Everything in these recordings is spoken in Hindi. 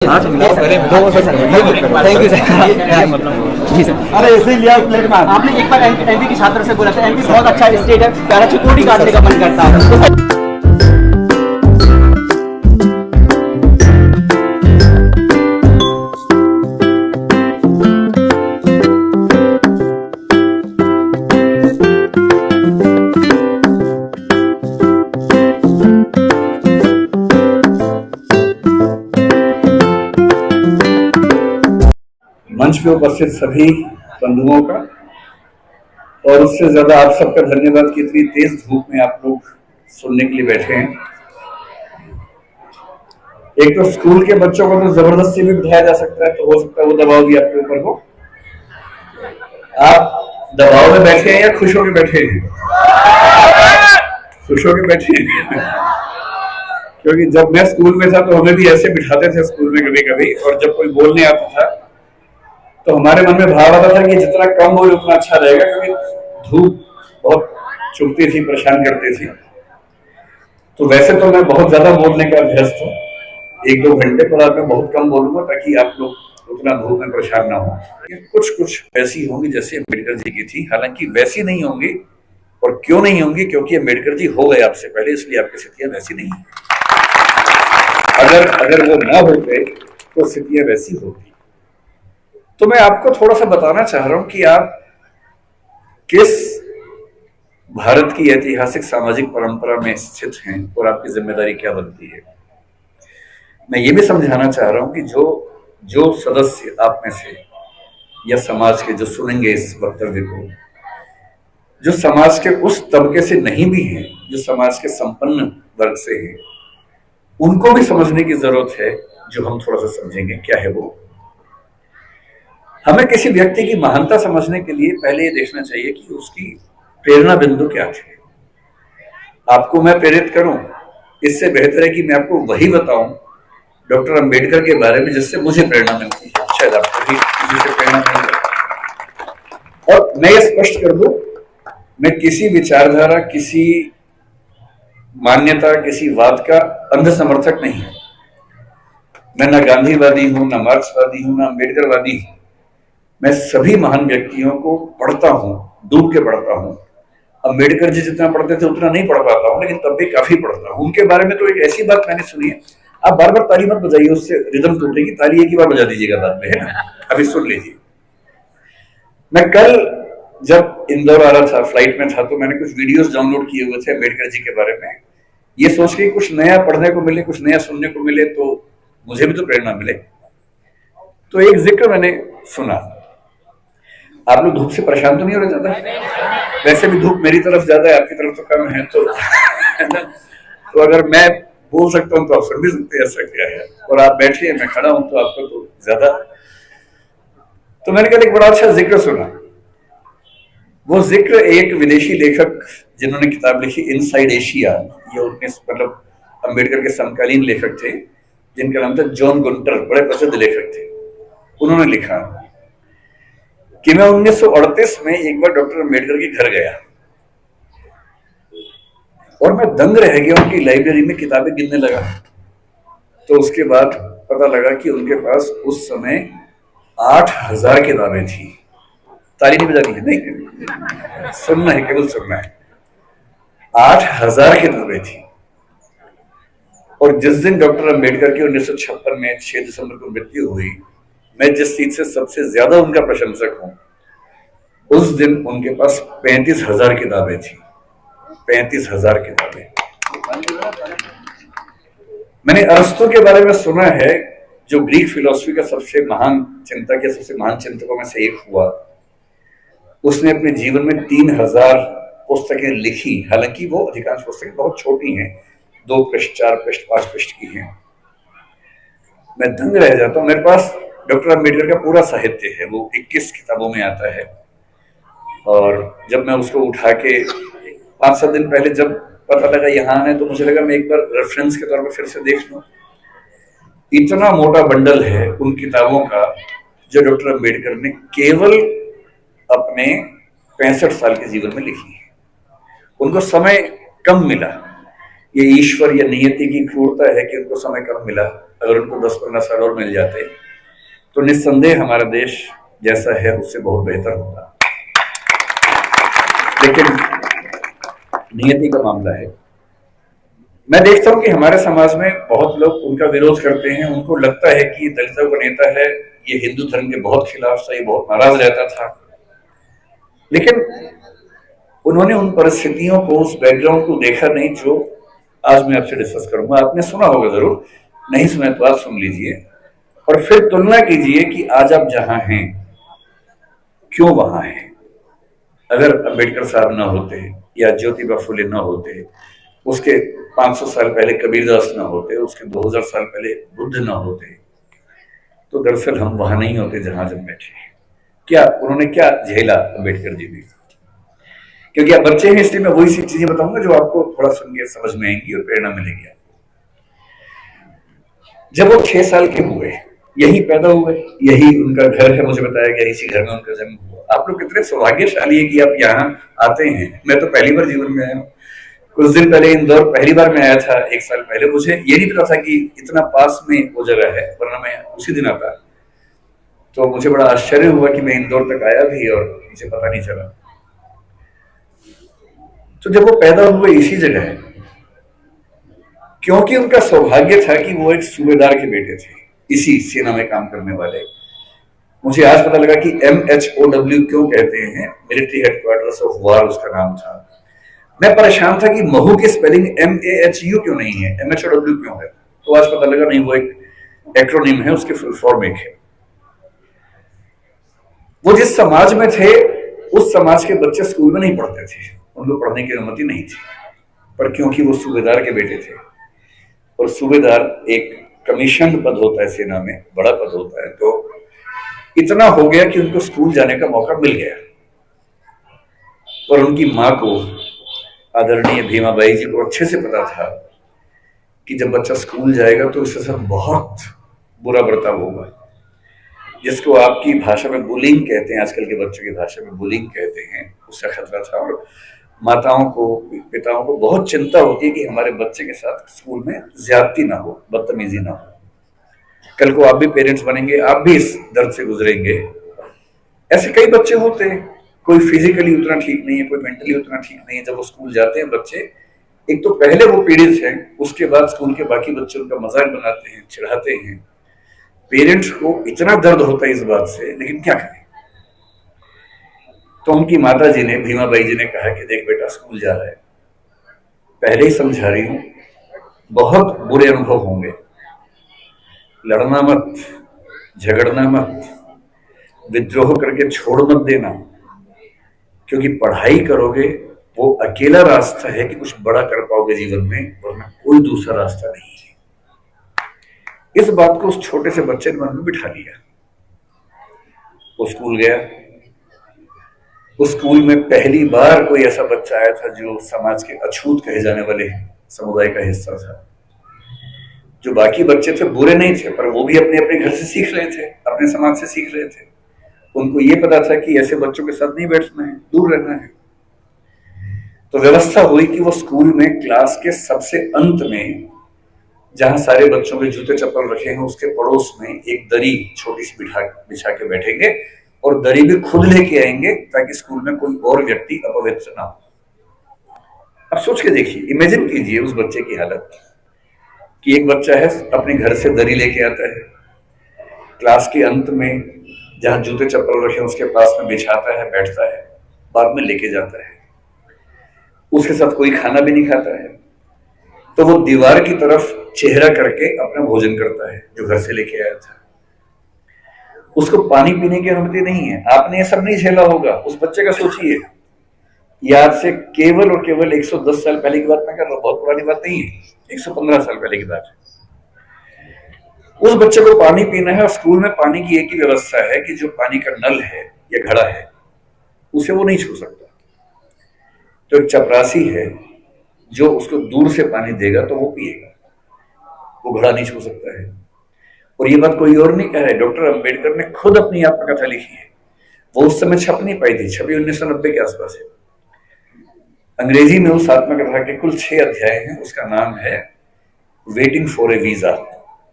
हाँ तो मिलाओ पहले thank you sir ji sir. अरे ऐसे ही लिया प्लेट में आपने एक बार एमपी की छात्र से बोला था एमपी बहुत अच्छा स्टेट है, प्यारा चिकोटी काटने का मन करता है। मंच पे उपस्थित सभी बंधुओं का और उससे ज्यादा आप सबका धन्यवाद कि इतनी तेज धूप में आप लोग सुनने के लिए बैठे हैं। एक तो स्कूल के बच्चों को तो जबरदस्ती भी बिठाया जा सकता है, तो हो सकता है वो दबाव भी आपके ऊपर हो। आप दबाव में बैठे हैं या खुश होकर बैठे हैं? खुश होकर बैठे हैं क्योंकि जब मैं स्कूल में था तो हमें भी ऐसे बिठाते थे स्कूल में कभी कभी, और जब कोई बोलने आता था तो हमारे मन में भाव आता था कि जितना कम बोले उतना अच्छा रहेगा, क्योंकि धूप बहुत चुभती थी, परेशान करती थी। तो वैसे तो मैं बहुत ज्यादा बोलने का अभ्यस्त हूँ, 1-2 घंटे, पर आज मैं बहुत कम बोलूंगा ताकि आप लोग उतना धूप में परेशान ना हो। कुछ कुछ वैसी होंगी जैसे अम्बेडकर जी की थी, हालांकि वैसी नहीं होंगी। और क्यों नहीं होंगी? क्योंकि अम्बेडकर जी हो गए आपसे पहले, इसलिए आपकी स्थितियां वैसी नहीं है। अगर वो ना होते तो स्थितियां वैसी होती। तो मैं आपको थोड़ा सा बताना चाह रहा हूं कि आप किस भारत की ऐतिहासिक सामाजिक परंपरा में स्थित हैं और आपकी जिम्मेदारी क्या बनती है। मैं ये भी समझाना चाह रहा हूं कि जो सदस्य आप में से या समाज के जो सुनेंगे इस वक्तव्य को, जो समाज के उस तबके से नहीं भी हैं, जो समाज के संपन्न वर्ग से हैं, उनको भी समझने की जरूरत है। जो हम थोड़ा सा समझेंगे क्या है वो। हमें किसी व्यक्ति की महानता समझने के लिए पहले ये देखना चाहिए कि उसकी प्रेरणा बिंदु क्या थे। आपको मैं प्रेरित करूं, इससे बेहतर है कि मैं आपको वही बताऊं डॉक्टर अंबेडकर के बारे में जिससे मुझे प्रेरणा मिलती है। शायद आपको भी किसी से प्रेरणा मिलती है। और मैं ये स्पष्ट कर दूं, मैं किसी विचारधारा, किसी मान्यता, किसी वाद का अंध समर्थक नहीं हूं। मैं ना गांधीवादी हूं, ना मार्क्सवादी हूं, ना अंबेडकरवादी हूं। मैं सभी महान व्यक्तियों को पढ़ता हूं, डूब के पढ़ता हूं। अंबेडकर जी जितना पढ़ते थे उतना नहीं पढ़ पाता हूं, लेकिन तब भी काफी पढ़ता हूं। उनके बारे में तो एक ऐसी बात मैंने सुनी है, आप बार बार ताली मत बजाइए, उससे रिदम टूटेगी। ताली एक ही बार बजा दीजिएगा बाद में, है ना। अभी सुन लीजिए। मैं कल जब इंदौर आ रहा था, फ्लाइट में था, तो मैंने कुछ वीडियोस डाउनलोड किए हुए थे अम्बेडकर जी के बारे में, ये सोच के कुछ नया पढ़ने को मिले, कुछ नया सुनने को मिले, तो मुझे भी तो प्रेरणा मिले। तो एक जिक्र मैंने सुना। आप लोग धूप से परेशान तो नहीं हो रहे ज्यादा? वैसे भी धूप मेरी तरफ ज्यादा है, आपकी तरफ तो कम है, तो है ना। तो अगर मैं बोल सकता हूं तो आप सुन भी सकते हैं, ऐसा क्या है। और आप बैठे हैं, मैं खड़ा हूं, तो आपको तो ज्यादा। तो मैंने कल एक बड़ा अच्छा जिक्र सुना। वो जिक्र एक विदेशी लेखक जिन्होंने किताब लिखी इनसाइड एशिया, ये 19 मतलब अम्बेडकर के समकालीन लेखक थे, जिनका नाम था जॉन गुंटर, बड़े प्रसिद्ध लेखक थे। उन्होंने लिखा कि मैं 1938 में एक बार डॉक्टर अम्बेडकर के घर गया और मैं दंग रह गया। उनकी लाइब्रेरी में किताबें गिनने लगा, तो उसके बाद पता लगा कि उनके पास उस समय 8000 किताबें थी। ताली नहीं बजानी है, नहीं, सुनना है, केवल सुनना है। 8000 किताबें थी। और जिस दिन डॉक्टर अम्बेडकर की 1956 में 6 दिसंबर को मृत्यु हुई, मैं जिस चीज से सबसे ज्यादा उनका प्रशंसक हूं, उस दिन उनके पास 35,000 किताबें थी। 35,000 किताबें। मैंने अरस्तु के बारे में सुना है, जो ग्रीक फिलॉसफी का सबसे महान चिंतक या सबसे महान चिंतकों में से एक हुआ। उसने अपने जीवन में 3000 पुस्तकें लिखी। हालांकि वो अधिकांश पुस्तकें बहुत छोटी हैं, 2 पृष्ठ, 4 पृष्ठ, 5 पृष्ठ की हैं। मैं दंग रह जाता हूं। मेरे पास डॉक्टर अम्बेडकर का पूरा साहित्य है, वो 21 किताबों में आता है। और जब मैं उसको उठा के 5-7 दिन पहले जब पता लगा यहाँ आना है, तो मुझे लगा मैं एक बार रेफरेंस के तौर पर फिर से देख लूं। इतना मोटा बंडल है उन किताबों का जो डॉक्टर अम्बेडकर ने केवल अपने 65 साल के जीवन में लिखी है। उनको समय कम मिला, ये ईश्वर या नियति की क्रूरता है कि उनको समय कम मिला। अगर उनको 10-15 साल और मिल जाते तो निस्संदेह हमारा देश जैसा है उससे बहुत बेहतर होता। लेकिन नियति का मामला है। मैं देखता हूं कि हमारे समाज में बहुत लोग उनका विरोध करते हैं। उनको लगता है कि दलितों का नेता है, ये हिंदू धर्म के बहुत खिलाफ था, ये बहुत नाराज रहता था। लेकिन उन्होंने उन परिस्थितियों को, उस बैकग्राउंड को देखा नहीं जो आज मैं आपसे डिस्कस करूंगा। आपने सुना होगा जरूर, नहीं सुना तो आप सुन लीजिए और फिर तुलना कीजिए कि आज आप जहां हैं क्यों वहां हैं। अगर अंबेडकर साहब ना होते या ज्योतिबा फुले ना होते, उसके 500 साल पहले कबीरदास ना होते, उसके 2000 साल पहले बुद्ध ना होते, तो दरअसल हम वहां नहीं होते जहां जब बैठे। क्या उन्होंने क्या झेला अंबेडकर जी ने? क्योंकि आप बच्चे हैं इसलिए मैं वही सी चीजें बताऊंगा जो आपको थोड़ा सुन के समझ में आएंगी और प्रेरणा मिलेगी आपको। जब वो 6 साल के हुए, यही पैदा हुए, यही उनका घर है, मुझे बताया गया इसी घर में उनका जन्म हुआ। आप लोग कितने सौभाग्यशाली है कि आप यहाँ आते हैं। मैं तो पहली बार जीवन में आया हूँ। कुछ दिन पहले इंदौर पहली बार मैं आया था, 1 साल पहले। मुझे ये नहीं पता था कि इतना पास में वो जगह है, वरना मैं उसी दिन आता। तो मुझे बड़ा आश्चर्य हुआ कि मैं इंदौर तक आया भी और मुझे पता नहीं चला। तो जब वो पैदा हुए इसी जगह है, क्योंकि उनका सौभाग्य था कि वो एक सूबेदार के बेटे थे, इसी सेना में काम करने वाले। मुझे आज पता लगा कि MHOW क्यों कहते हैं, मिलिट्री हेडक्वार्टर्स ऑफ वार उसका नाम था। मैं परेशान था कि महू की स्पेलिंग MAHU क्यों नहीं है, MHOW क्यों है। तो आज पता लगा नहीं, वो एक एक्रोनिम है, उसके फुल फॉर्म एक है। वो जिस समाज में थे उस समाज के बच्चे स्कूल में नहीं पढ़ते थे, उनको पढ़ने की अनुमति नहीं थी। पर क्योंकि वो सूबेदार के बेटे थे, और सूबेदार एक कमीशन पद होता है सेना में, बड़ा पद होता है, तो इतना हो गया कि उनको स्कूल जाने का मौका मिल गया। और उनकी मां को, आदरणीय भीमाबाई जी को अच्छे से पता था कि जब बच्चा स्कूल जाएगा तो इसके साथ बहुत बुरा बर्ताव होगा, जिसको आपकी भाषा में बुलिंग कहते हैं, आजकल के बच्चों की भाषा में बुलिंग कहते हैं, उसका खतरा था। और माताओं को, पिताओं को बहुत चिंता होती है कि हमारे बच्चे के साथ स्कूल में ज्यादती ना हो, बदतमीजी ना हो। कल को आप भी पेरेंट्स बनेंगे, आप भी इस दर्द से गुजरेंगे। ऐसे कई बच्चे होते हैं, कोई फिजिकली उतना ठीक नहीं है, कोई मेंटली उतना ठीक नहीं है। जब वो स्कूल जाते हैं बच्चे, एक तो पहले वो पीड़ित हैं, उसके बाद स्कूल के बाकी बच्चे उनका मजाक बनाते हैं, चिढ़ाते हैं। पेरेंट्स को इतना दर्द होता है इस बात से, लेकिन क्या करें। तो उनकी माता जी ने, भीमाबाई जी ने कहा कि देख बेटा स्कूल जा रहा है, पहले ही समझा रही हूं, बहुत बुरे अनुभव होंगे, लड़ना मत, झगड़ना मत, विद्रोह करके छोड़ मत देना, क्योंकि पढ़ाई करोगे वो अकेला रास्ता है कि कुछ बड़ा कर पाओगे जीवन में, वरना कोई दूसरा रास्ता नहीं है। इस बात को उस छोटे से बच्चे ने मन में बिठा लिया। वो स्कूल गया। उस स्कूल में पहली बार कोई ऐसा बच्चा आया था जो समाज के अछूत कहे जाने वाले समुदाय का हिस्सा था। जो बाकी बच्चे थे बुरे नहीं थे, पर वो भी अपने अपने घर से सीख रहे थे, अपने समाज से सीख रहे थे। उनको ये पता था कि ऐसे बच्चों के साथ नहीं बैठना है, दूर रहना है। तो व्यवस्था हुई कि वो स्कूल में क्लास के सबसे अंत में, जहां सारे बच्चों के जूते चप्पल रखे हैं, उसके पड़ोस में एक दरी छोटी सी बिछा के बैठेंगे और दरी भी खुद लेके आएंगे ताकि स्कूल में कोई और व्यक्ति अपवित्र ना हो। अब सोच के देखिए, इमेजिन कीजिए उस बच्चे की हालत कि एक बच्चा है, अपने घर से दरी लेके आता है, क्लास के अंत में जहां जूते चप्पल रखे उसके पास में बिछाता है, बैठता है, बाद में लेके जाता है। उसके साथ कोई खाना भी नहीं खाता है, तो वो दीवार की तरफ चेहरा करके अपना भोजन करता है जो घर से लेके आया था। उसको पानी पीने की अनुमति नहीं है। आपने ये सब नहीं झेला होगा, उस बच्चे का सोचिए। याद से केवल और केवल 110 साल पहले की बात मैं कर रहा हूं, बहुत पुरानी बात नहीं है, 115 साल पहले की बात है। उस बच्चे को पानी पीना है और स्कूल में पानी की एक ही व्यवस्था है कि जो पानी का नल है या घड़ा है उसे वो नहीं छू सकता। तो एक चपरासी है जो उसको दूर से पानी देगा तो वो पिएगा, वो घड़ा नहीं छू सकता है। और ये बात कोई और नहीं कह रहा है, डॉक्टर अंबेडकर ने खुद अपनी आत्मकथा लिखी है। वो उस समय छप नहीं पाई थी, छपी 1990 के आसपास है। अंग्रेजी में उस आत्मकथा के कुल 6 अध्याय हैं। उसका नाम है वेटिंग फॉर ए वीजा।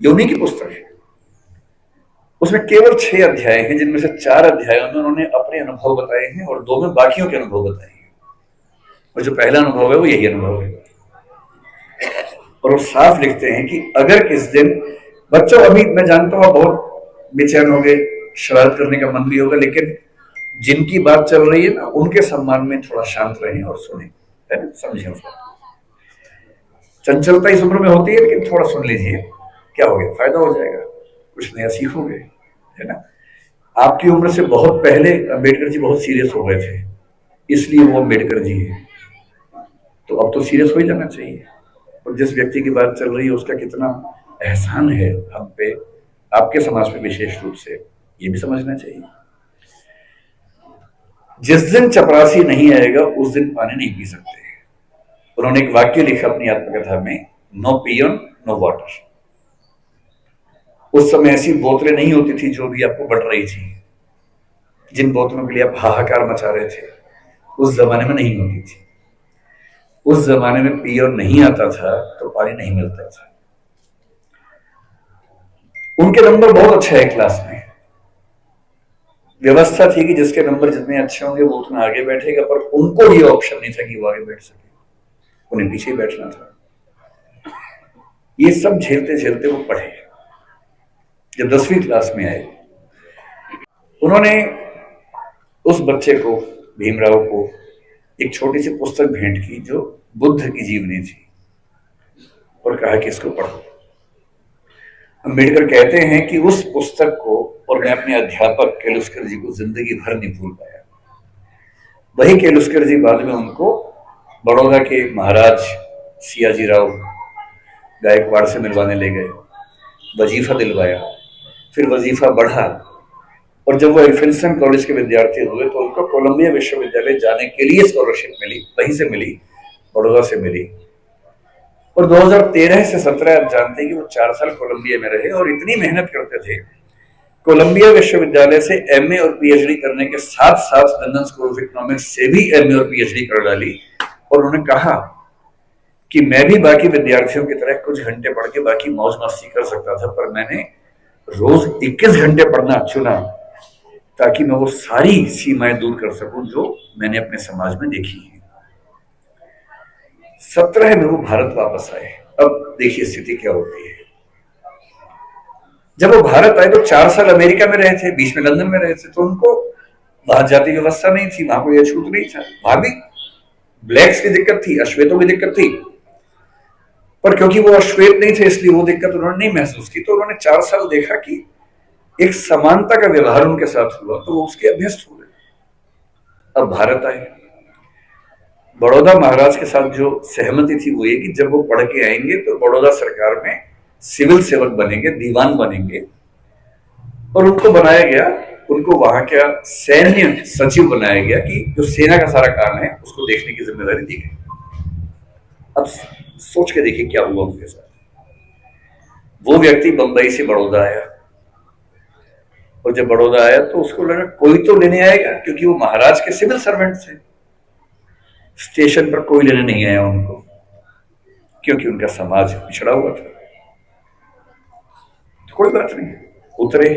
ये उन्हीं की पुस्तक है। उसमें केवल 6 अध्याय हैं, जिनमें से 4 अध्यायों में उन्होंने अपने अनुभव बताए हैं और 2 में बाकियों के अनुभव बताए हैं। और जो पहला अनुभव है वो यही अनुभव है। और वो साफ लिखते हैं कि अगर किस दिन बच्चों, अभी मैं जानता हूं बहुत बेचैन हो गए, शरारत करने का मन भी होगा, लेकिन जिनकी बात चल रही है ना, उनके सम्मान में थोड़ा शांत रहें और सुने, है ना, समझें उसको। चंचलता इस उम्र में होती है, लेकिन थोड़ा सुन लीजिए, क्या हो गया, फायदा हो जाएगा, कुछ नया सीखोगे, है ना। आपकी उम्र से बहुत पहले अम्बेडकर जी बहुत सीरियस हो गए थे, इसलिए वो अम्बेडकर जी है। तो अब तो सीरियस हो ही जाना चाहिए। और जिस व्यक्ति की बात चल रही है उसका कितना एहसान है हम पे, आपके समाज पे विशेष रूप से, ये भी समझना चाहिए। जिस दिन चपरासी नहीं आएगा उस दिन पानी नहीं पी सकते। उन्होंने एक वाक्य लिखा अपनी आत्मकथा में, नो पियन नो वाटर। उस समय ऐसी बोतलें नहीं होती थी जो भी आपको बढ़ रही थी, जिन बोतलों के लिए आप हाहाकार मचा रहे थे, उस जमाने में नहीं होती थी। उस जमाने में पियर नहीं आता था तो पानी नहीं मिलता था। उनके नंबर बहुत अच्छे है क्लास में। व्यवस्था थी कि जिसके नंबर जितने अच्छे होंगे वो उतना आगे बैठेगा, पर उनको ये ऑप्शन नहीं था कि वो आगे बैठ सके, उन्हें पीछे ही बैठना था। ये सब झेलते झेलते वो पढ़े। जब 10वीं क्लास में आए, उन्होंने उस बच्चे को, भीमराव को, एक छोटी सी पुस्तक भेंट की जो बुद्ध की जीवनी थी, और कहा कि इसको पढ़ो। अम्बेडकर कहते हैं कि उस पुस्तक को और मैं अपने अध्यापक केलुस्कर जी को जिंदगी भर नहीं भूल पाया। वही केलुस्कर जी बाद में उनको बड़ौदा के महाराज सियाजी राव गायकवाड़ से मिलवाने ले गए, वजीफा दिलवाया, फिर वजीफा बढ़ा, और जब वो एल्फिंसन कॉलेज के विद्यार्थी हुए तो उनको कोलंबिया विश्वविद्यालय जाने के लिए स्कॉलरशिप मिली, वहीं से मिली, बड़ौदा से मिली। और 2013 से 17 आप जानते हैं कि वो 4 साल कोलंबिया में रहे और इतनी मेहनत करते थे। कोलंबिया विश्वविद्यालय से एमए और पीएचडी करने के साथ साथ लंदन स्कूल ऑफ इकोनॉमिक्स से भी एमए और पीएचडी कर डाली। और उन्होंने कहा कि मैं भी बाकी विद्यार्थियों की तरह कुछ घंटे पढ़ के बाकी मौज मस्ती कर सकता था, पर मैंने रोज 21 घंटे पढ़ना चुना ताकि मैं वो सारी सीमाएं दूर कर सकूं जो मैंने अपने समाज में देखी है। 17 में वो भारत वापस आए। अब देखिए स्थिति क्या होती है। जब वो भारत आए तो 4 साल अमेरिका में रहे थे, बीच में लंदन में रहे थे, तो उनको वहां जाति व्यवस्था नहीं थी, वहां कोई अछूत नहीं था। वहां भी ब्लैक्स की दिक्कत थी, अश्वेतों की दिक्कत थी, पर क्योंकि वो अश्वेत नहीं थे इसलिए वो दिक्कत उन्होंने नहीं महसूस की। तो उन्होंने 4 साल देखा कि एक समानता का व्यवहार उनके साथ हुआ, तो वो उसके अभ्यस्त हो गए। अब भारत आए। बड़ौदा महाराज के साथ जो सहमति थी वो ये कि जब वो पढ़ के आएंगे तो बड़ौदा सरकार में सिविल सेवक बनेंगे, दीवान बनेंगे, और उनको बनाया गया, उनको वहां का सैन्य सचिव बनाया गया कि जो सेना का सारा काम है उसको देखने की जिम्मेदारी दी गई। अब सोच के देखिए क्या हुआ उनके साथ। वो व्यक्ति बंबई से बड़ौदा आया, और जब बड़ौदा आया तो उसको लगा कोई तो लेने आएगा, क्योंकि वो महाराज के सिविल सर्वेंट थे। स्टेशन पर कोई लेने नहीं आया उनको, क्योंकि उनका समाज पिछड़ा हुआ था। तो कोई बात नहीं, उतरे,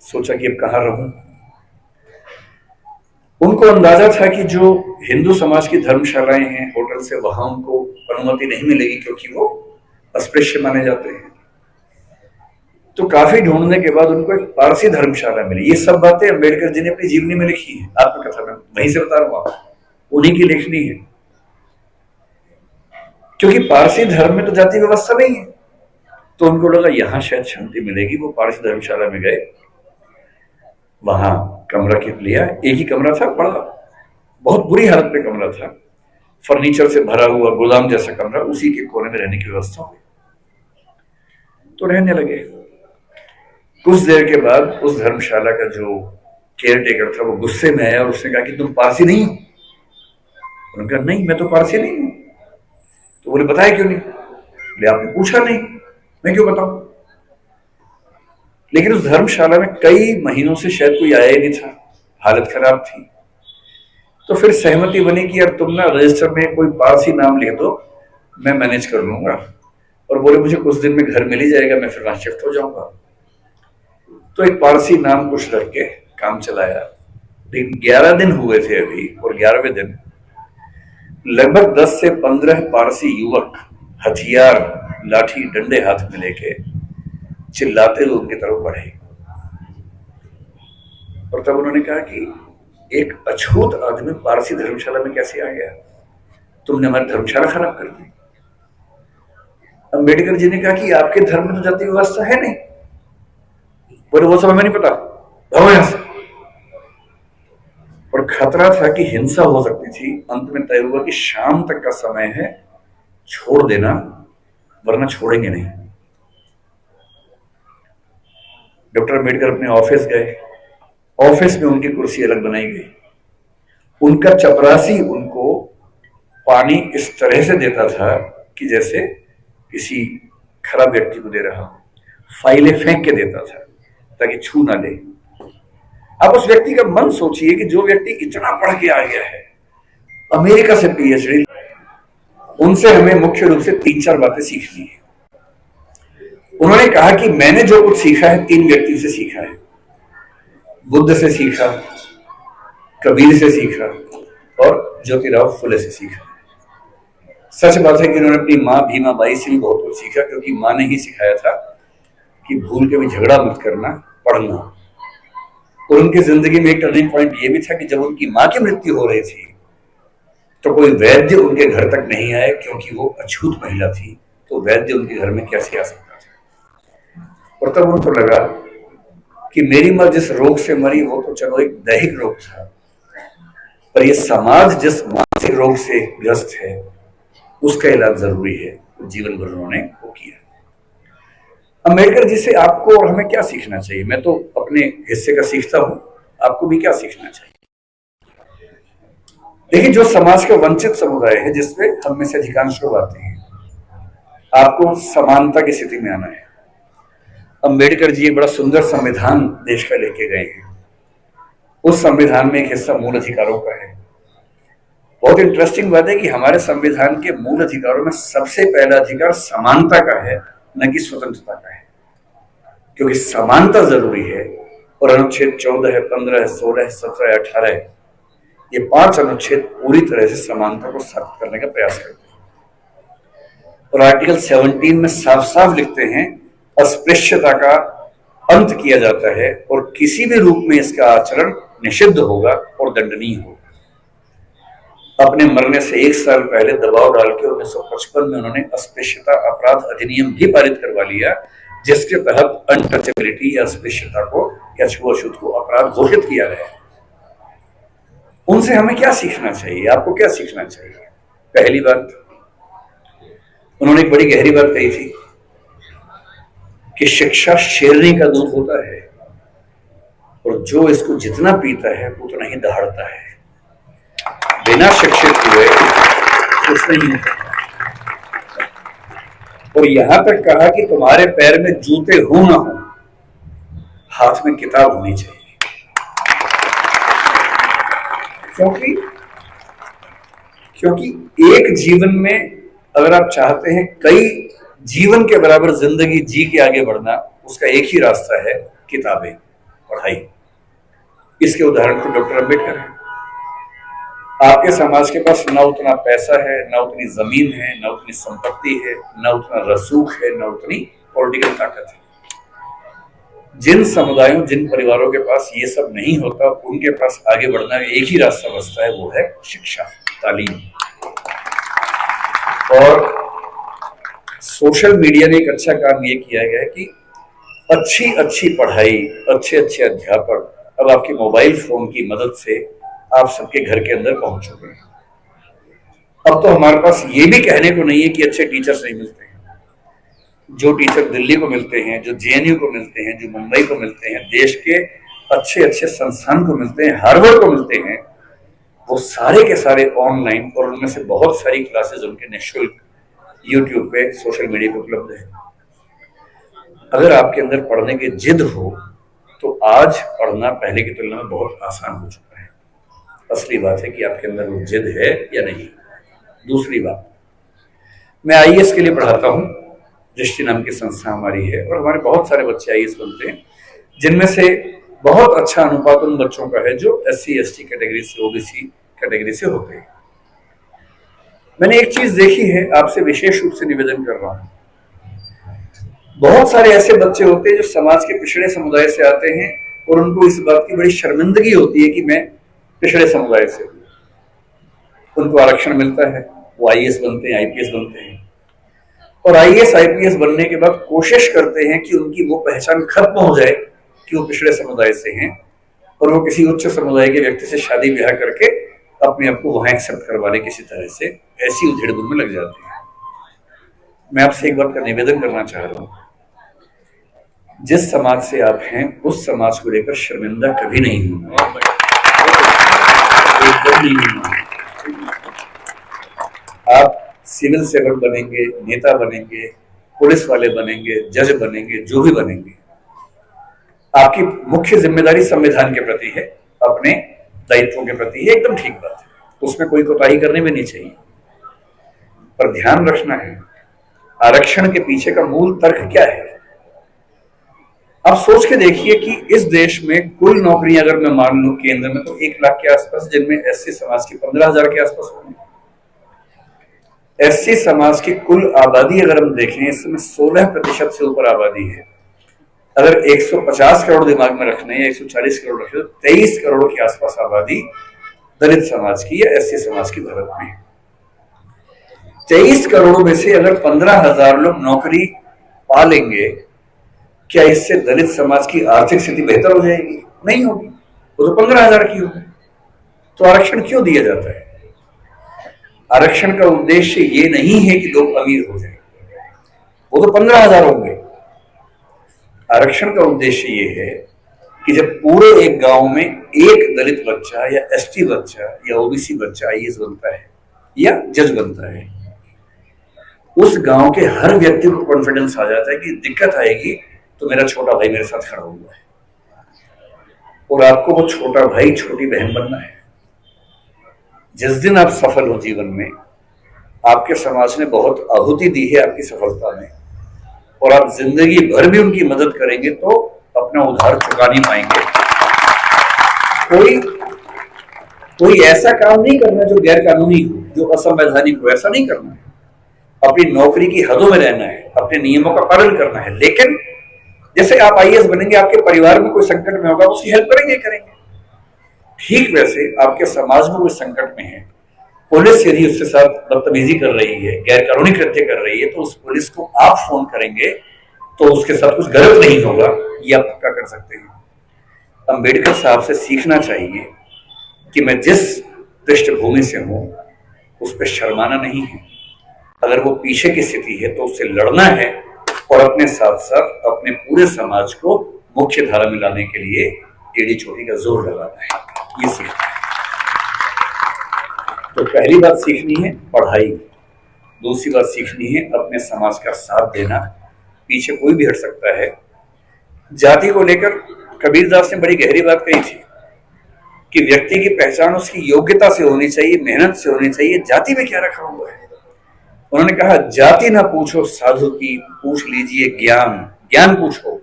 सोचा कि अब कहां रहूं। उनको अंदाजा था कि जो हिंदू समाज की धर्मशालाएं हैं, होटल से, वहां उनको अनुमति नहीं मिलेगी, क्योंकि वो अस्पृश्य माने जाते हैं। तो काफी ढूंढने के बाद उनको एक पारसी धर्मशाला मिली। ये सब बातें अम्बेडकर जी ने अपनी जीवनी में लिखी है, आत्मकथा में, वहीं से बता रहा हूं, उन्हीं की लिखनी है। क्योंकि पारसी धर्म में तो जाति व्यवस्था नहीं है, तो उनको लगा यहां शायद शांति मिलेगी। वो पारसी धर्मशाला में गए, वहां कमरा लिया। एक ही कमरा था, बड़ा बहुत बुरी हालत में कमरा था, फर्नीचर से भरा हुआ गोदाम जैसा कमरा, उसी के कोने में रहने की व्यवस्था हुई। तो रहने लगे। कुछ देर के बाद उस धर्मशाला का जो केयर टेकर था वो गुस्से में आया और उसने कहा कि तुम पारसी नहीं हो? उन्होंने कहा नहीं, मैं तो पारसी नहीं हूं। तो बोले बताया क्यों नहीं? बोले आपने पूछा नहीं, मैं क्यों बताऊं? लेकिन उस धर्मशाला में कई महीनों से शायद कोई आया ही नहीं था, हालत खराब थी। तो फिर सहमति बनी कि यार तुम ना रजिस्टर में कोई पारसी नाम लिख दो, मैं मैनेज कर लूंगा। और बोले मुझे कुछ दिन में घर मिल ही जाएगा, मैं फिर वहां शिफ्ट हो जाऊंगा। तो एक पारसी नाम कुछ रख के काम चलाया। लेकिन 11 दिन हुए थे अभी, और 11वें दिन लगभग 10 से 15 पारसी युवक हथियार, लाठी, डंडे हाथ में लेके चिल्लाते हुए उनकी तरफ बढ़े। और तब उन्होंने कहा कि एक अछूत आदमी पारसी धर्मशाला में कैसे आ गया, तुमने हमारी धर्मशाला खराब कर दी। अम्बेडकर जी ने कहा कि आपके धर्म में तो जाति व्यवस्था है नहीं। बोले वो सब हमें नहीं पता, भागो यहां से। और खतरा था कि हिंसा हो सकती थी। अंत में तय हुआ कि शाम तक का समय है, छोड़ देना वरना छोड़ेंगे नहीं। डॉक्टर अम्बेडकर अपने ऑफिस गए। ऑफिस में उनकी कुर्सी अलग बनाई गई। उनका चपरासी उनको पानी इस तरह से देता था कि जैसे किसी खराब व्यक्ति को दे रहा हो। फाइलें फेंक के देता था ताकि छू ना दे। आप उस व्यक्ति का मन सोचिए कि जो व्यक्ति इतना पढ़ के आ गया है, अमेरिका से पीएचडी, उनसे हमें मुख्य रूप से 3-4 बातें सीखनी है। उन्होंने कहा कि मैंने जो कुछ सीखा है 3 व्यक्ति से सीखा है। बुद्ध से सीखा, कबीर से सीखा और ज्योतिराव फुले से सीखा। सच बात है कि उन्होंने अपनी मां भीमा बाई से भी बहुत कुछ सीखा, क्योंकि मां ने ही सिखाया था कि भूल के भी झगड़ा मत करना, पढ़ना। और उनकी जिंदगी में एक टर्निंग पॉइंट ये भी था कि जब उनकी मां की मृत्यु हो रही थी तो कोई वैद्य उनके घर तक नहीं आए, क्योंकि वो अछूत महिला थी। तो वैद्य उनके घर में कैसे आ सकता था। और तब उनको लगा कि मेरी मां जिस रोग से मरी वो तो चलो एक दैहिक रोग था, पर ये समाज जिस मानसिक रोग से ग्रस्त है उसका इलाज जरूरी है। जीवन भर उन्होंने वो किया। अम्बेडकर जी से आपको और हमें क्या सीखना चाहिए? मैं तो अपने हिस्से का सीखता हूं, आपको भी क्या सीखना चाहिए? देखिए, जो समाज का वंचित समुदाय है जिसमें हम में से अधिकांश लोग आते हैं, आपको समानता की स्थिति में आना है। अम्बेडकर जी एक बड़ा सुंदर संविधान देश का लेके गए हैं। उस संविधान में एक हिस्सा मूल अधिकारों का है। बहुत इंटरेस्टिंग बात है कि हमारे संविधान के मूल अधिकारों में सबसे पहला अधिकार समानता का है, न कि स्वतंत्रता का है, क्योंकि समानता जरूरी है। और अनुच्छेद 14, 15, 16, 17, 18 ये 5 अनुच्छेद पूरी तरह से समानता को समाप्त करने का प्रयास करते हैं। और आर्टिकल 17 में साफ साफ लिखते हैं अस्पृश्यता का अंत किया जाता है और किसी भी रूप में इसका आचरण निषिद्ध होगा और दंडनीय होगा। अपने मरने से 1 साल पहले दबाव डाल के 1955 में उन्होंने अस्पृश्यता अपराध अधिनियम भी पारित करवा लिया, जिसके तहत अनटचेबिलिटी या अस्पृश्यता को या छुआछूत को अपराध घोषित किया गया। उनसे हमें क्या सीखना चाहिए? आपको क्या सीखना चाहिए? पहली बात, उन्होंने एक बड़ी गहरी बात कही थी कि शिक्षा शेरनी का दूध होता है और जो इसको जितना पीता है उतना ही दहाड़ता है। बिना शिक्षित हुए कुछ नहीं हो सकता। और यहां तक कहा कि तुम्हारे पैर में जूते हो ना हो, हाथ में किताब होनी चाहिए। क्योंकि एक जीवन में अगर आप चाहते हैं कई जीवन के बराबर जिंदगी जी के आगे बढ़ना, उसका एक ही रास्ता है, किताबें, पढ़ाई। इसके उदाहरण तो डॉक्टर अम्बेडकर है। आपके समाज के पास ना उतना पैसा है, ना उतनी जमीन है, ना उतनी संपत्ति है, ना उतना रसूख है, ना उतनी पॉलिटिकल ताकत है। जिन समुदायों, जिन परिवारों के पास ये सब नहीं होता, उनके पास आगे बढ़ना एक ही रास्ता बचता है, वो है शिक्षा, तालीम। और सोशल मीडिया ने एक अच्छा काम ये किया है कि अच्छी अच्छी पढ़ाई, अच्छे अच्छे अध्यापक अब आपके मोबाइल फोन की मदद से आप सबके घर के अंदर पहुंच चुके हैं। अब तो हमारे पास ये भी कहने को नहीं है कि अच्छे टीचर्स नहीं मिलते हैं। जो टीचर दिल्ली को मिलते हैं, जो जेएनयू को मिलते हैं, जो मुंबई को मिलते हैं, देश के अच्छे अच्छे संस्थान को मिलते हैं, हार्वर्ड को मिलते हैं, वो सारे के सारे ऑनलाइन, और उनमें से बहुत सारी क्लासेस उनके निःशुल्क यूट्यूब पे, सोशल मीडिया पे उपलब्ध है। अगर आपके अंदर पढ़ने की जिद हो तो आज पढ़ना पहले की तुलना में बहुत आसान हो चुका है। असली बात है कि आपके अंदर वो जिद है या नहीं। दूसरी बात, मैं आईएएस के लिए पढ़ाता हूँ, दृष्टि नाम की संस्था हमारी है, और हमारे बहुत सारे बच्चे आईएएस बनते हैं, जिनमें से बहुत अच्छा अनुपात उन बच्चों का है जो SC ST कैटेगरी से, OBC कैटेगरी से होते हैं। मैंने एक चीज देखी है, आपसे विशेष रूप से निवेदन कर रहा हूं, बहुत सारे ऐसे बच्चे होते हैं जो समाज के पिछड़े समुदाय से आते हैं और उनको इस बात की बड़ी शर्मिंदगी होती है कि मैं पिछड़े समुदाय से हूं। उनको आरक्षण मिलता है, वो आईएएस बनते हैं, आईपीएस बनते हैं, और आईएएस आईपीएस बनने के बाद कोशिश करते हैं कि उनकी वो पहचान खत्म हो जाए कि वो पिछड़े समुदाय से हैं, और वो किसी उच्च समुदाय के व्यक्ति से शादी ब्याह करके अपने आप को वहां एक्सेप्ट करवा ले किसी तरह से, ऐसी उधेड़-बुन में लग जाते हैं। मैं आपसे एक बात का निवेदन करना चाह रहा हूं, जिस समाज से आप हैं उस समाज को लेकर शर्मिंदा कभी नहीं होना, आप सिविल सेवक बनेंगे, नेता बनेंगे, पुलिस वाले बनेंगे, जज बनेंगे, जो भी बनेंगे, आपकी मुख्य जिम्मेदारी संविधान के प्रति है, अपने दायित्वों के प्रति है, एकदम ठीक बात है, उसमें कोई कोताही करने में नहीं चाहिए। पर ध्यान रखना है, आरक्षण के पीछे का मूल तर्क क्या है। आप सोच के देखिए कि इस देश में कुल नौकरियां अगर मैं मान लूं केंद्र में, तो 1 लाख के आसपास, जिनमें SC समाज की 15,000 के आसपास होंगे। SC समाज की कुल आबादी अगर हम देखें, इसमें 16% से ऊपर आबादी है। अगर 150 करोड़ दिमाग में रखने या 140 करोड़ रखने, तो 23 करोड़ के आसपास आबादी दलित समाज की या SC समाज की भारत में। 23 करोड़ में से अगर 15,000 लोग नौकरी पा लेंगे, क्या इससे दलित समाज की आर्थिक स्थिति बेहतर हो जाएगी? नहीं होगी, वो तो 15,000 की होगी। तो आरक्षण क्यों दिया जाता है? आरक्षण का उद्देश्य ये नहीं है कि लोग अमीर हो जाए, वो तो 15,000 होंगे। आरक्षण का उद्देश्य ये है कि जब पूरे एक गांव में एक दलित बच्चा या ST बच्चा या OBC बच्चा आईएएस बनता है या जज बनता है, उस गांव के हर व्यक्ति को कॉन्फिडेंस आ जाता है कि दिक्कत आएगी तो मेरा छोटा भाई मेरे साथ खड़ा हुआ है, और आपको वो छोटा भाई छोटी बहन बनना है। जिस दिन आप सफल हो जीवन में, आपके समाज ने बहुत आहुति दी है आपकी सफलता में, और आप जिंदगी भर भी उनकी मदद करेंगे तो अपना उधार चुका नहीं पाएंगे। कोई ऐसा काम नहीं करना जो गैर कानूनी हो, जो असंवैधानिक हो, ऐसा नहीं करना है। अपनी नौकरी की हदों में रहना है, अपने नियमों का पालन करना है। लेकिन जैसे आप आईएएस बनेंगे, आपके परिवार में कोई संकट में होगा, उसकी हेल्प करेंगे। ठीक वैसे आपके समाज में कोई संकट में है, पुलिस यदि उसके साथ बदतमीजी कर रही है, गैर कानूनी कृत्य कर रही है, तो उस पुलिस को आप फोन करेंगे तो उसके साथ कुछ गलत नहीं होगा, ये आप पक्का कर सकते हैं। अंबेडकर साहब से सीखना चाहिए कि मैं जिस पृष्ठभूमि से हूं उस पर शर्माना नहीं है। अगर वो पीछे की स्थिति है तो उससे लड़ना है, और अपने साथ साथ अपने पूरे समाज को मुख्य धारा में लाने के लिए एड़ी चोटी का जोर लगाना है, ये सीखना है। तो पहली बात सीखनी है पढ़ाई, दूसरी बात सीखनी है अपने समाज का साथ देना, पीछे कोई भी हट सकता है। जाति को लेकर कबीरदास ने बड़ी गहरी बात कही थी कि व्यक्ति की पहचान उसकी योग्यता से होनी चाहिए, मेहनत से होनी चाहिए, जाति में क्या रखा हुआ है। उन्होंने कहा, जाति ना पूछो साधु की, पूछ लीजिए ज्ञान, ज्ञान पूछो,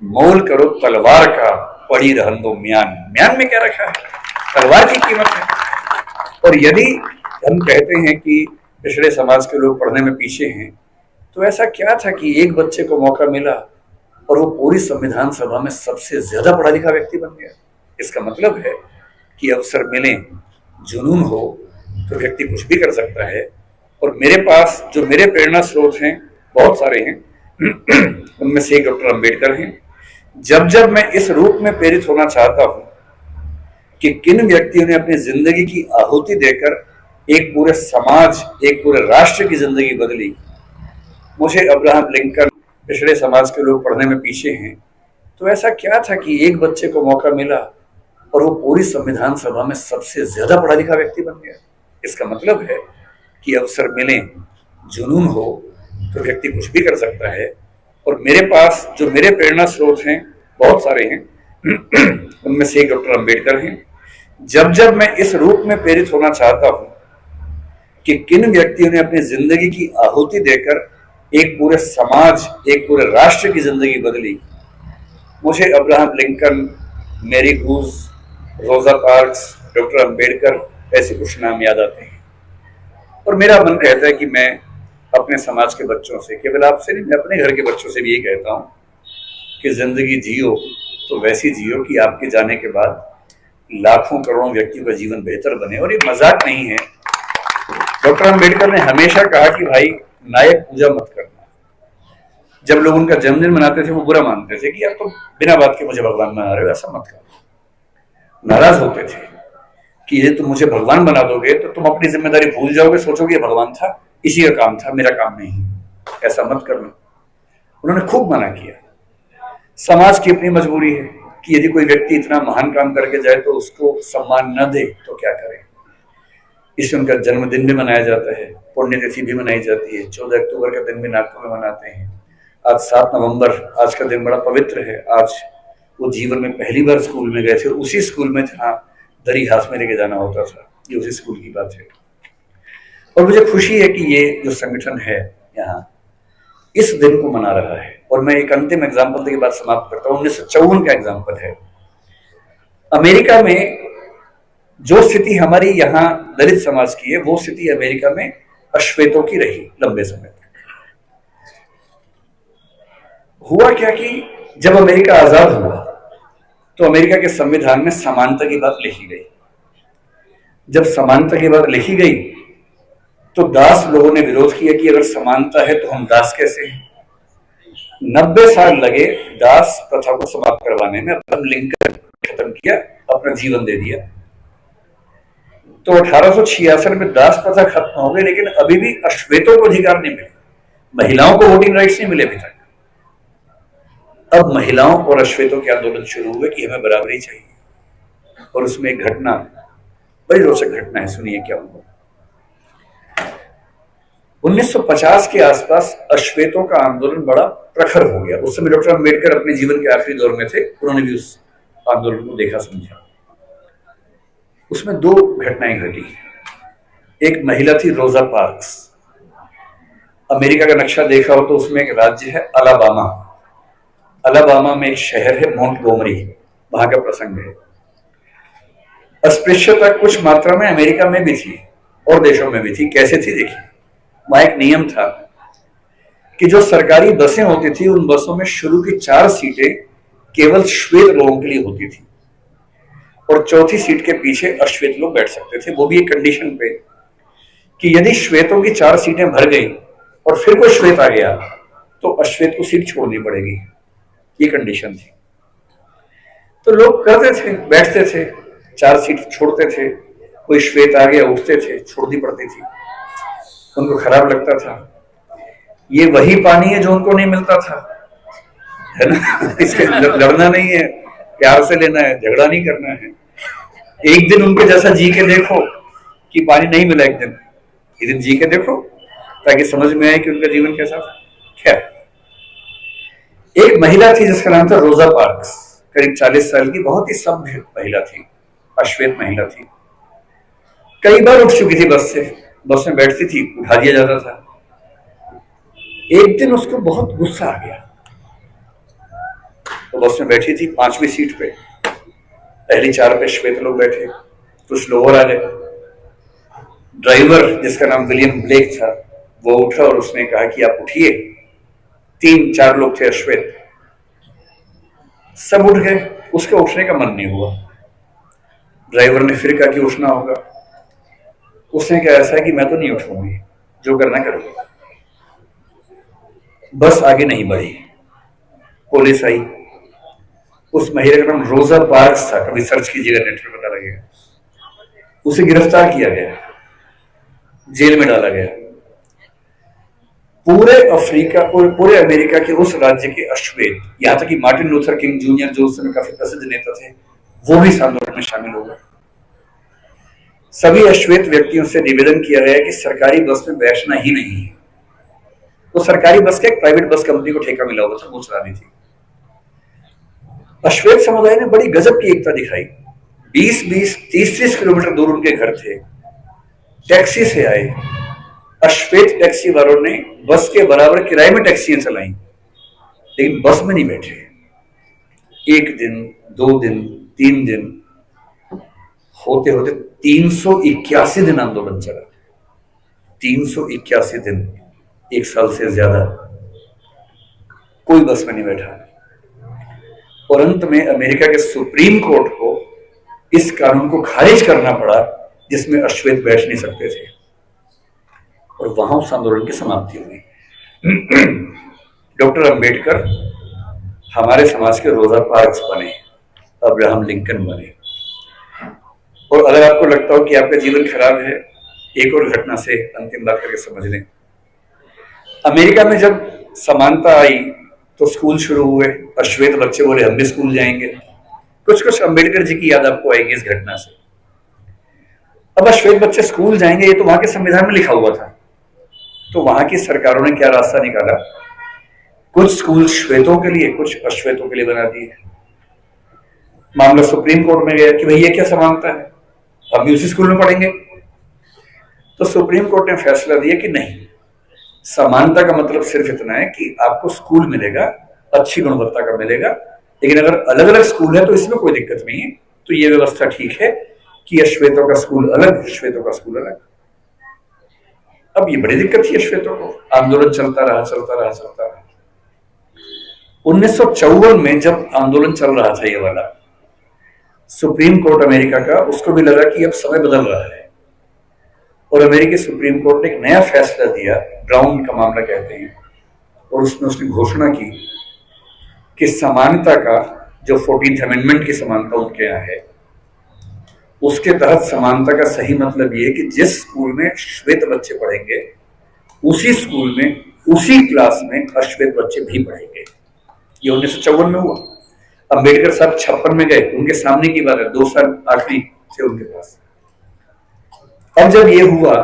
मोल करो तलवार का, पड़ी रहन दो म्यान। म्यान में क्या रखा है? तलवार की कीमत है। और यदि हम कहते हैं कि पिछड़े समाज के लोग पढ़ने में पीछे हैं, तो ऐसा क्या था कि एक बच्चे को मौका मिला और वो पूरी संविधान सभा में सबसे ज्यादा पढ़ा लिखा व्यक्ति बन गया? इसका मतलब है कि अवसर मिले, जुनून हो तो व्यक्ति कुछ भी कर सकता है। और मेरे पास जो मेरे प्रेरणा स्रोत हैं बहुत सारे हैं, उनमें से एक डॉक्टर अंबेडकर हैं। जब जब मैं इस रूप में प्रेरित होना चाहता हूं कि किन व्यक्तियों ने अपनी जिंदगी की आहुति देकर एक पूरे समाज, एक पूरे राष्ट्र की जिंदगी बदली, मुझे अब्राहम लिंकन, पिछड़े समाज के लोग पढ़ने में पीछे हैं, तो ऐसा क्या था कि एक बच्चे को मौका मिला और वो पूरी संविधान सभा में सबसे ज्यादा पढ़ा लिखा व्यक्ति बन गया? इसका मतलब है कि अवसर मिले, जुनून हो तो व्यक्ति कुछ भी कर सकता है। और मेरे पास जो मेरे प्रेरणा स्रोत हैं बहुत सारे हैं, उनमें से एक डॉक्टर अंबेडकर हैं। जब जब मैं इस रूप में प्रेरित होना चाहता हूं कि किन व्यक्तियों ने अपनी जिंदगी की आहुति देकर एक पूरे समाज, एक पूरे राष्ट्र की जिंदगी बदली, मुझे अब्राहम लिंकन, मैरी गूज, रोजा पार्क्स, डॉक्टर अंबेडकर ऐसे कुछ नाम याद आते हैं। और मेरा मन कहता है कि मैं अपने समाज के बच्चों से, केवल आपसे नहीं, मैं अपने घर के बच्चों से भी ये कहता हूं कि जिंदगी जियो तो वैसी जियो कि आपके जाने के बाद लाखों करोड़ों व्यक्तियों का जीवन बेहतर बने। और ये मजाक नहीं है। डॉक्टर अंबेडकर ने हमेशा कहा कि भाई नायक पूजा मत करना। जब लोग उनका जन्मदिन मनाते थे वो बुरा मानते थे कि यार तुम बिना बात के मुझे भगवान बना रहे हो, ऐसा मत करो। नाराज होते थे कि ये तुम मुझे भगवान बना दोगे तो तुम अपनी जिम्मेदारी भूल जाओगे, सोचोगे भगवान था, इसी का काम था, मेरा काम नहीं, ऐसा मत करना। उन्होंने खूब मना किया। समाज की अपनी मजबूरी है कि यदि कोई व्यक्ति इतना महान काम करके जाए तो उसको सम्मान न दे तो क्या करे। इससे उनका जन्मदिन भी मनाया जाता है, पुण्यतिथि भी मनाई जाती है। 14 अक्टूबर का दिन भी नागपुर में मनाते हैं। आज 7 नवंबर, आज का दिन बड़ा पवित्र है। आज वो जीवन में पहली बार स्कूल में गए थे, उसी स्कूल में जहाँ दरी हाथ में लेके जाना होता था। ये उसी स्कूल की बात है। और मुझे खुशी है कि ये जो संगठन है यहाँ इस दिन को मना रहा है। और मैं एक अंतिम एग्जाम्पल के बाद समाप्त करता हूँ। 1954 का एग्जाम्पल है। अमेरिका में जो स्थिति हमारी यहाँ दलित समाज की है, वो स्थिति अमेरिका में अश्वेतों की रही लंबे समय तक। हुआ क्या कि जब अमेरिका आजाद हुआ तो अमेरिका के संविधान में समानता की बात लिखी गई। जब समानता की बात लिखी गई तो दास लोगों ने विरोध किया कि अगर समानता है तो हम दास कैसे हैं। 90 साल लगे दास प्रथा को समाप्त करवाने में। अब्राहम लिंकन खत्म किया, अपना जीवन दे दिया। तो 1866 में दास प्रथा खत्म हो गई, लेकिन अभी भी अश्वेतों को अधिकार नहीं मिले। महिलाओं को वोटिंग राइट्स नहीं मिले अभी तक। अब महिलाओं और अश्वेतों के आंदोलन शुरू हुए कि हमें बराबरी चाहिए। और उसमें एक घटना, बड़ी रोचक घटना है, सुनिए क्या हुआ। 1950 के आसपास अश्वेतों का आंदोलन बड़ा प्रखर हो गया। उस समय डॉक्टर अंबेडकर अपने जीवन के आखिरी दौर में थे। उन्होंने भी उस आंदोलन को देखा समझा। उसमें 2 घटनाएं घटी। एक महिला थी रोजा पार्क्स। अमेरिका का नक्शा देखा हो तो उसमें एक राज्य है अलाबामा। अलाबामा में एक शहर है मोंटगोमरी, वहां का प्रसंग है। अस्पृश्यता कुछ मात्रा में अमेरिका में भी थी और देशों में भी थी। कैसे थी देखिए, वहां एक नियम था कि जो सरकारी बसें होती थी उन बसों में शुरू की 4 सीटें केवल श्वेत लोगों के लिए होती थी और चौथी सीट के पीछे अश्वेत लोग बैठ सकते थे। वो भी एक कंडीशन पे कि यदि श्वेतों की 4 सीटें भर गई और फिर कोई श्वेत आ गया तो अश्वेत को सीट छोड़नी पड़ेगी। ये कंडीशन थी। तो लोग करते थे, बैठते थे, 4 सीट छोड़ते थे। कोई श्वेत आ गया, उठते थे, छोड़नी पड़ती थी। उनको खराब लगता था। ये वही पानी है जो उनको नहीं मिलता था, है ना। इससे लड़ना नहीं है, प्यार से लेना है, झगड़ा नहीं करना है। एक दिन उनके जैसा जी के देखो कि पानी नहीं मिला, एक दिन जी के देखो ताकि समझ में आए कि उनका जीवन कैसा था। खैर, एक महिला थी जिसका नाम था रोजा पार्क्स। करीब 40 साल की, बहुत ही सभ्य महिला थी, अश्वेत महिला थी। कई बार उठ चुकी थी बस से, बस में बैठती थी, उठा दिया जाता था। एक दिन उसको बहुत गुस्सा आ गया। तो बस में बैठी थी 5वीं सीट पे, पहली 4 पे श्वेत लोग बैठे, कुछ लोग और आ गए। ड्राइवर जिसका नाम विलियम ब्लेक था वो उठा और उसने कहा कि आप उठिए। 3-4 लोग थे अश्वेत, सब उठ गए। उसके उठने का मन नहीं हुआ। ड्राइवर ने फिर कहा कि उठना होगा। उसने कहा ऐसा है कि मैं तो नहीं उठूंगी, जो करना करूंगी। बस आगे नहीं बढ़ी। पुलिस आई। उस महिला का नाम रोजा पार्क्स था, कभी सर्च कीजिएगा नेट पे पता लगेगा। उसे गिरफ्तार किया गया, जेल में डाला गया। पूरे अफ्रीका और पूरे अमेरिका के उस राज्य के अश्वेत, यहां तक कि मार्टिन लूथर किंग जूनियर जो उस समय काफी प्रसिद्ध नेता थे, वो भी इस आंदोलन में शामिल हो गए। सभी अश्वेत व्यक्तियों से निवेदन किया गया कि सरकारी बस में बैठना ही नहीं है। तो सरकारी बस का एक प्राइवेट बस कंपनी को ठेका मिला हुआ था, वो चलानी थी। अश्वेत समुदाय ने बड़ी गजब की एकता दिखाई। 20-20, 30-30 किलोमीटर दूर उनके घर थे, टैक्सी से आए। अश्वेत टैक्सी वालों ने बस के बराबर किराए में टैक्सियां चलाई, लेकिन बस में नहीं बैठे। 1 दिन, 2 दिन, 3 दिन, होते होते 381 दिन आंदोलन चला। 381 दिन, 1 साल से ज्यादा कोई बस में नहीं बैठा। और अंत में अमेरिका के सुप्रीम कोर्ट को इस कानून को खारिज करना पड़ा जिसमें अश्वेत बैठ नहीं सकते थे, और वहां उस आंदोलन की समाप्ति हुई। डॉक्टर अंबेडकर हमारे समाज के रोजा पार्क्स बने, अब्राहम लिंकन बने। और अगर आपको लगता हो कि आपका जीवन खराब है, एक और घटना से अंतिम बात करके समझ लें। अमेरिका में जब समानता आई तो स्कूल शुरू हुए, अश्वेत बच्चे बोले हम भी स्कूल जाएंगे। कुछ कुछ अंबेडकर जी की याद आपको आएगी इस घटना से। अब अश्वेत बच्चे स्कूल जाएंगे, ये तो वहां के संविधान में लिखा हुआ था। तो वहां की सरकारों ने क्या रास्ता निकाला, कुछ स्कूल श्वेतों के लिए, कुछ अश्वेतों के लिए बना दिए। मामला सुप्रीम कोर्ट में गया कि भैया क्या समानता है, हम भी उसी स्कूल में पढ़ेंगे। तो सुप्रीम कोर्ट ने फैसला दिया कि नहीं, समानता का मतलब सिर्फ इतना है कि आपको स्कूल मिलेगा, अच्छी गुणवत्ता का मिलेगा, लेकिन अगर अलग अलग स्कूल है तो इसमें कोई दिक्कत नहीं है। तो ये व्यवस्था ठीक है कि अश्वेतों का स्कूल अलग, श्वेतों का स्कूल अलग। अब ये बड़ी दिक्कत थी अश्वेतों को, आंदोलन चलता रहा। 1954 में जब आंदोलन चल रहा था ये वाला, सुप्रीम कोर्ट अमेरिका का, उसको भी लगा कि अब समय बदल रहा है, और अमेरिकी सुप्रीम कोर्ट ने एक नया फैसला दिया, ब्राउन का मामला कहते हैं, और उसमें उसने घोषणा की कि समानता का जो 14th अमेंडमेंट की समानता उनके यहाँ है, उसके तहत समानता का सही मतलब ये है कि जिस स्कूल में श्वेत बच्चे पढ़ेंगे उसी स्कूल में, उसी क्लास में अश्वेत बच्चे भी पढ़ेंगे। ये 1954 में हुआ। अंबेडकर साहब 56 में गए, उनके सामने की बात है, 2 साल आखिरी थे उनके पास। अब जब ये हुआ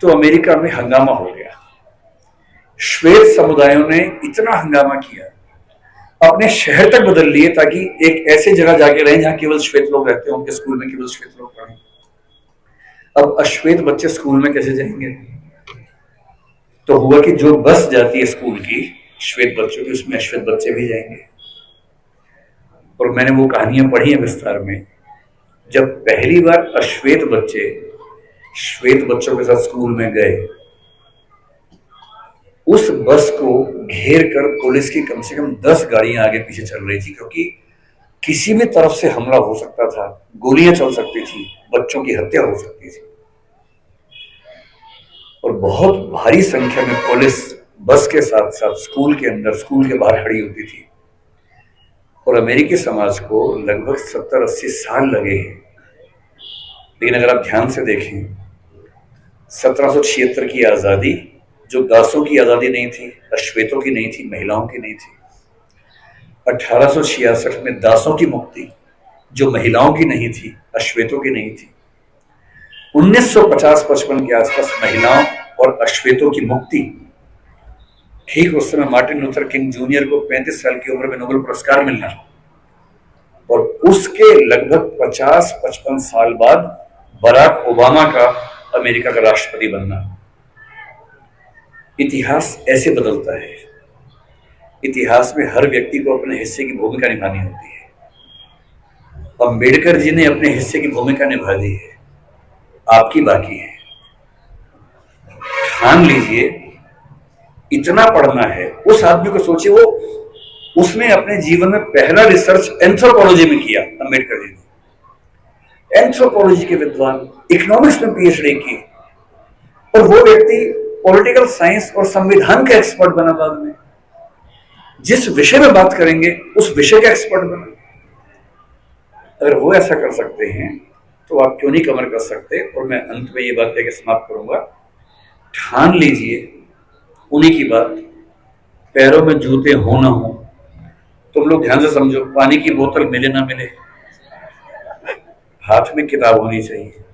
तो अमेरिका में हंगामा हो गया। श्वेत समुदायों ने इतना हंगामा किया, अपने शहर तक बदल लिए ताकि एक ऐसे जगह जाके रहें जहां केवल श्वेत लोग रहते हैं, उनके स्कूल में केवल श्वेत लोग पढ़ें। अब अश्वेत बच्चे स्कूल में कैसे जाएंगे? तो हुआ कि जो बस जाती है स्कूल की श्वेत बच्चों की, उसमें अश्वेत बच्चे भी जाएंगे। और मैंने वो कहानियां पढ़ी हैं विस्तार में, जब पहली बार अश्वेत बच्चे श्वेत बच्चों के साथ स्कूल में गए, उस बस को घेर कर पुलिस की कम से कम 10 गाड़ियां आगे पीछे चल रही थी, क्योंकि किसी भी तरफ से हमला हो सकता था, गोलियां चल सकती थी, बच्चों की हत्या हो सकती थी। और बहुत भारी संख्या में पुलिस बस के साथ साथ स्कूल के अंदर, स्कूल के बाहर खड़ी होती थी। और अमेरिकी समाज को लगभग 70-80 साल लगे हैं, लेकिन अगर आप ध्यान से देखें, 1776 की आजादी जो दासों की आजादी नहीं थी, अश्वेतों की नहीं थी, महिलाओं की नहीं थी। 1866 में दासों की मुक्ति जो महिलाओं की नहीं थी, अश्वेतों की नहीं थी। 1950-55 के आसपास महिलाओं और अश्वेतों की मुक्ति। ठीक उस समय मार्टिन लूथर किंग जूनियर को 35 साल की उम्र में नोबेल पुरस्कार मिलना, और उसके लगभग 50-55 साल बाद बराक ओबामा का अमेरिका का राष्ट्रपति बनना। इतिहास ऐसे बदलता है। इतिहास में हर व्यक्ति को अपने हिस्से की भूमिका निभानी होती है। अंबेडकर जी ने अपने हिस्से की भूमिका निभा दी है, आपकी बाकी है। ठान लीजिए, इतना पढ़ना है। उस आदमी को सोचिए, वो उसने अपने जीवन में पहला रिसर्च एंथ्रोपोलॉजी में किया, अंबेडकर जी ने एंथ्रोपोलॉजी के विद्वान, इकोनॉमिक्स में पीएचडी की, और वो व्यक्ति पॉलिटिकल साइंस और संविधान का एक्सपर्ट बना बाद में। जिस विषय में बात करेंगे उस विषय का एक्सपर्ट बना। अगर वो ऐसा कर सकते हैं तो आप क्यों नहीं कमर कर सकते? और मैं अंत में ये बात कहकर समाप्त करूंगा, ठान लीजिए उन्हीं की बात, पैरों में जूते हो ना हो। तुम लोग ध्यान से समझो, पानी की बोतल मिले ना मिले, हाथ में किताब होनी चाहिए।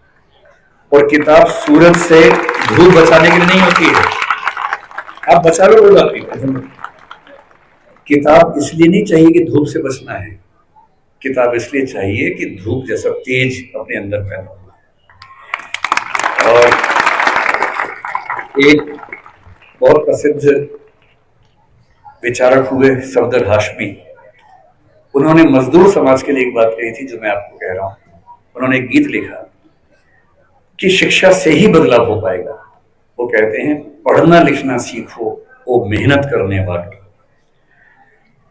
और किताब सूरज से धूप बचाने के लिए नहीं होती है, आप बचा लो कोई बात नहीं। किताब इसलिए नहीं चाहिए कि धूप से बचना है, किताब इसलिए चाहिए कि धूप जैसा तेज अपने अंदर पैदा हो। और एक बहुत प्रसिद्ध विचारक हुए सफदर हाशमी, उन्होंने मजदूर समाज के लिए एक बात कही थी जो मैं आपको कह रहा हूं। उन्होंने एक गीत लिखा कि शिक्षा से ही बदलाव हो पाएगा। वो कहते हैं, पढ़ना लिखना सीखो ओ मेहनत करने वालों,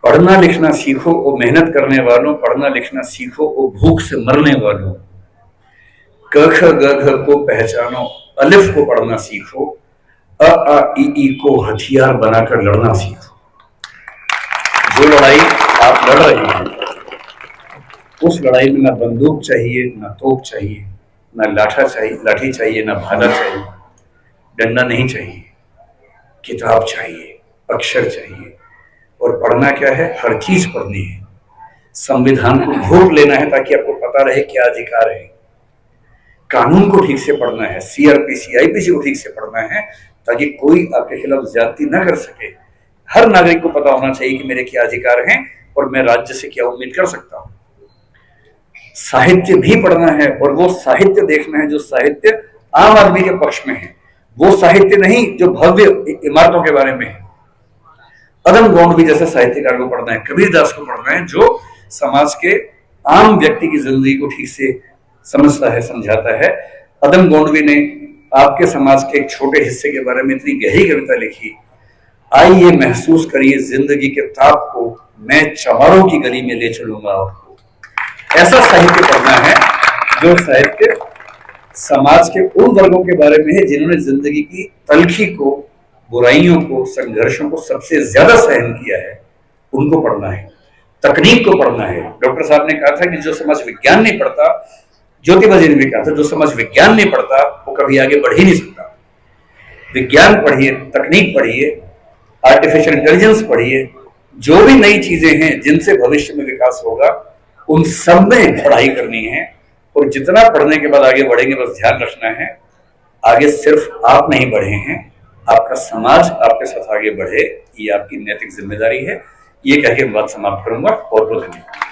पढ़ना लिखना सीखो ओ मेहनत करने वालों, पढ़ना लिखना सीखो ओ भूख से मरने वालों, क ख ग घ को पहचानो, अलिफ को पढ़ना सीखो, अ आ ई को हथियार बनाकर लड़ना सीखो। जो लड़ाई आप लड़ रहे हैं, उस लड़ाई में ना बंदूक चाहिए, ना तोप चाहिए, ना लाठी चाहिए, ना भाला चाहिए, डंडा नहीं चाहिए, किताब चाहिए, अक्षर चाहिए। और पढ़ना क्या है? हर चीज पढ़नी है। संविधान को घोट लेना है ताकि आपको पता रहे क्या अधिकार है। कानून को ठीक से पढ़ना है, सीआरपीसी आईपीसी को ठीक से पढ़ना है ताकि कोई आपके खिलाफ ज्यादती न कर सके। हर नागरिक को पता होना चाहिए कि मेरे क्या अधिकार हैं और मैं राज्य से क्या उम्मीद कर सकता हूं। साहित्य भी पढ़ना है और वो साहित्य देखना है जो साहित्य आम आदमी के पक्ष में है, वो साहित्य नहीं जो भव्य इमारतों के बारे में है। अदम गोंडवी जैसे साहित्यकार को पढ़ना है, कबीरदास को पढ़ना है जो समाज के आम व्यक्ति की जिंदगी को ठीक से समझता है, समझाता है। अदम गोंडवी ने आपके समाज के एक छोटे हिस्से के बारे में इतनी गहरी कविता लिखी, आइए महसूस करिए जिंदगी के ताप को, मैं चमारों की गली में ले चलूंगा आपको। ऐसा साहित्य पढ़ना है जो साहित्य समाज के उन वर्गों के बारे में है जिन्होंने जिंदगी की तलखी को, बुराइयों को, संघर्षों को सबसे ज्यादा सहन किया है, उनको पढ़ना है। तकनीक को पढ़ना है। डॉक्टर साहब ने कहा था कि जो समाज विज्ञान नहीं पढ़ता, ज्योतिबा जी ने भी कहा था, जो समाज विज्ञान नहीं पढ़ता वो कभी आगे बढ़ ही नहीं सकता। विज्ञान पढ़िए, तकनीक पढ़िए, आर्टिफिशियल इंटेलिजेंस पढ़िए, जो भी नई चीजें हैं जिनसे भविष्य में विकास होगा उन सब में पढ़ाई करनी है। और जितना पढ़ने के बाद आगे बढ़ेंगे, बस ध्यान रखना है, आगे सिर्फ आप नहीं बढ़े हैं, आपका समाज आपके साथ आगे बढ़े, ये आपकी नैतिक जिम्मेदारी है। ये कह के मैं बात समाप्त करूंगा। बहुत बहुत धन्यवाद।